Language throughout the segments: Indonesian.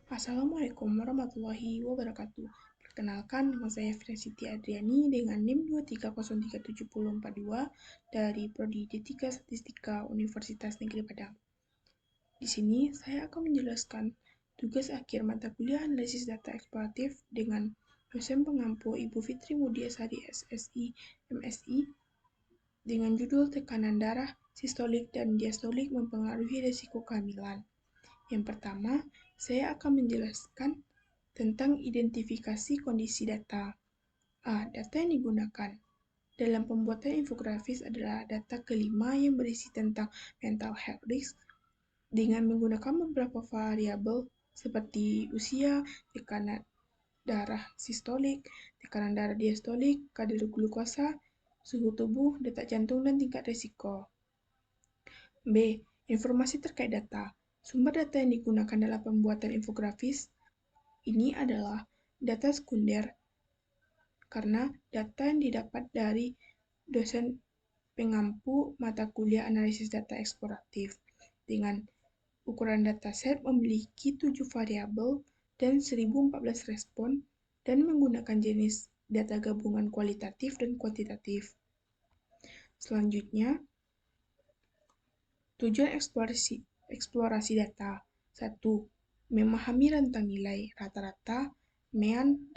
Assalamualaikum warahmatullahi wabarakatuh. Perkenalkan, nama saya Fitrasiti Adriani dengan NIM 2303742 dari Prodi D3 Statistika Universitas Negeri Padang. Di sini saya akan menjelaskan tugas akhir mata kuliah analisis data eksploratif dengan dosen pengampu Ibu Fitri Mudiasari SSI MSI dengan judul tekanan darah, sistolik dan diastolik mempengaruhi risiko kehamilan. Yang pertama, saya akan menjelaskan tentang identifikasi kondisi data. Data yang digunakan dalam pembuatan infografis adalah data kelima yang berisi tentang mental health risk dengan menggunakan beberapa variabel seperti usia, tekanan darah sistolik, tekanan darah diastolik, kadar glukosa, suhu tubuh, detak jantung, dan tingkat risiko. B. Informasi terkait data. Sumber data yang digunakan dalam pembuatan infografis ini adalah data sekunder, karena data yang didapat dari dosen pengampu mata kuliah analisis data eksploratif dengan ukuran dataset memiliki 7 variabel dan 1014 respon dan menggunakan jenis data gabungan kualitatif dan kuantitatif. Selanjutnya, tujuan eksplorasi data. 1. Memahami rentang nilai rata-rata, median,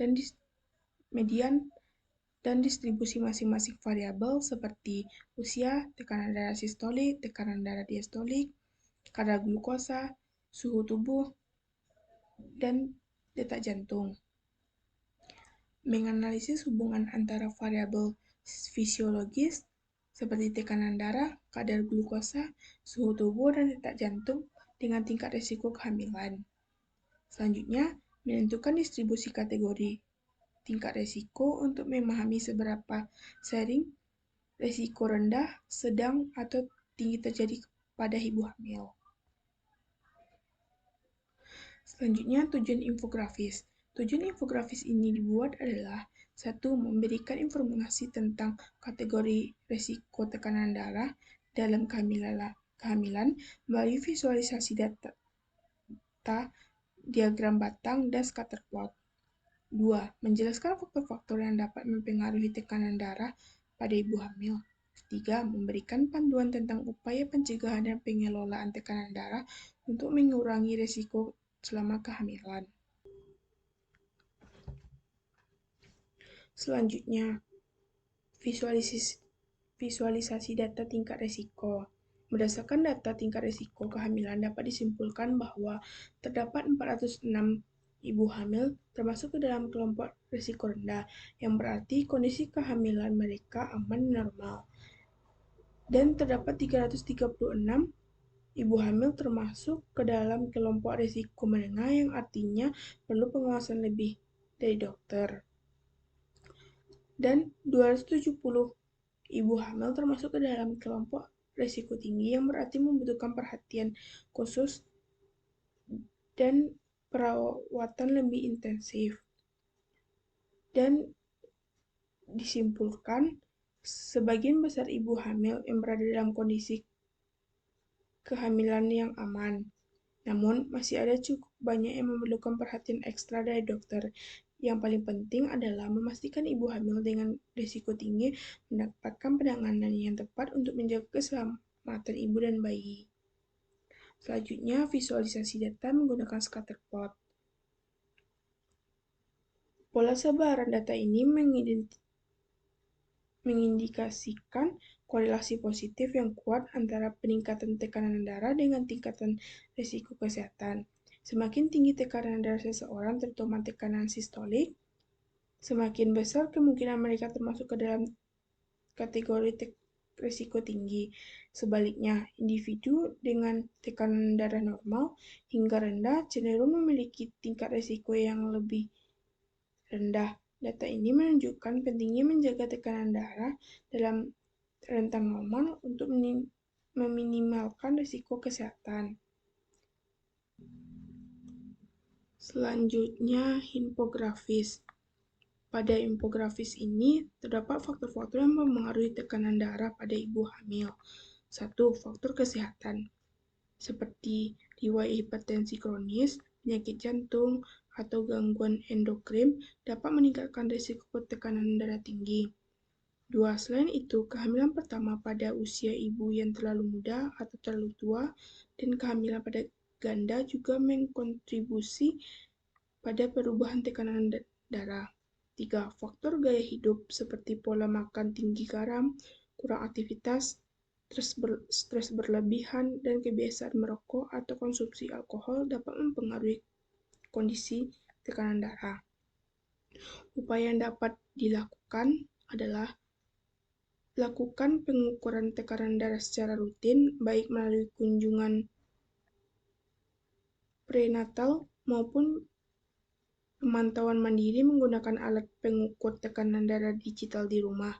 dan distribusi masing-masing variabel seperti usia, tekanan darah sistolik, tekanan darah diastolik, kadar glukosa, suhu tubuh, dan detak jantung. Menganalisis hubungan antara variabel fisiologis seperti tekanan darah, kadar glukosa, suhu tubuh, dan detak jantung dengan tingkat risiko kehamilan. Selanjutnya, menentukan distribusi kategori tingkat risiko untuk memahami seberapa sering risiko rendah, sedang, atau tinggi terjadi pada ibu hamil. Selanjutnya, tujuan infografis. Tujuan infografis ini dibuat adalah 1. Memberikan informasi tentang kategori risiko tekanan darah dalam kehamilan melalui visualisasi data, diagram batang, dan scatter plot. 2. Menjelaskan faktor-faktor yang dapat mempengaruhi tekanan darah pada ibu hamil. 3. Memberikan panduan tentang upaya pencegahan dan pengelolaan tekanan darah untuk mengurangi risiko selama kehamilan. Selanjutnya, visualisasi data tingkat risiko. Berdasarkan data tingkat risiko kehamilan dapat disimpulkan bahwa terdapat 406 ibu hamil termasuk ke dalam kelompok risiko rendah, yang berarti kondisi kehamilan mereka aman dan normal. Dan terdapat 336 ibu hamil termasuk ke dalam kelompok risiko menengah, yang artinya perlu pengawasan lebih dari dokter. Dan 270 ibu hamil termasuk ke dalam kelompok risiko tinggi, yang berarti membutuhkan perhatian khusus dan perawatan lebih intensif. Dan disimpulkan, sebagian besar ibu hamil yang berada dalam kondisi kehamilan yang aman. Namun, masih ada cukup banyak yang memerlukan perhatian ekstra dari dokter. Yang paling penting adalah memastikan ibu hamil dengan risiko tinggi mendapatkan penanganan yang tepat untuk menjaga keselamatan ibu dan bayi. Selanjutnya, visualisasi data menggunakan scatter plot. Pola sebaran data ini mengindikasikan korelasi positif yang kuat antara peningkatan tekanan darah dengan tingkatan risiko kesehatan. Semakin tinggi tekanan darah seseorang, terutama tekanan sistolik, semakin besar kemungkinan mereka termasuk ke dalam kategori risiko tinggi. Sebaliknya, individu dengan tekanan darah normal hingga rendah cenderung memiliki tingkat risiko yang lebih rendah. Data ini menunjukkan pentingnya menjaga tekanan darah dalam rentang normal untuk meminimalkan risiko kesehatan. Selanjutnya, infografis. Pada infografis ini terdapat faktor-faktor yang mempengaruhi tekanan darah pada ibu hamil. 1. Faktor kesehatan, seperti riwayat hipertensi kronis, penyakit jantung, atau gangguan endokrin dapat meningkatkan risiko tekanan darah tinggi. 2. Selain itu, kehamilan pertama pada usia ibu yang terlalu muda atau terlalu tua dan kehamilan pada ganda juga mengkontribusi pada perubahan tekanan darah. 3. Faktor gaya hidup seperti pola makan tinggi garam, kurang aktivitas, stres berlebihan, dan kebiasaan merokok atau konsumsi alkohol dapat mempengaruhi kondisi tekanan darah. Upaya yang dapat dilakukan adalah lakukan pengukuran tekanan darah secara rutin, baik melalui kunjungan prenatal maupun pemantauan mandiri menggunakan alat pengukur tekanan darah digital di rumah.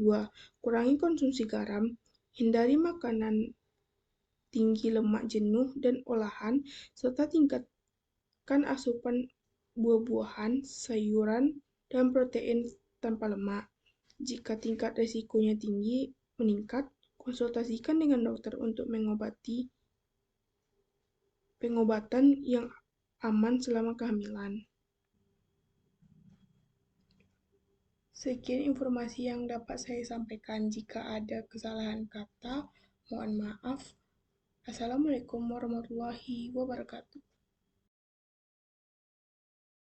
2. Kurangi konsumsi garam, hindari makanan tinggi lemak jenuh dan olahan, serta tingkatkan asupan buah-buahan, sayuran, dan protein tanpa lemak. Jika tingkat risikonya tinggi meningkat, konsultasikan dengan dokter untuk pengobatan yang aman selama kehamilan. Sekian informasi yang dapat saya sampaikan. Jika ada kesalahan kata, mohon maaf. Assalamualaikum warahmatullahi wabarakatuh.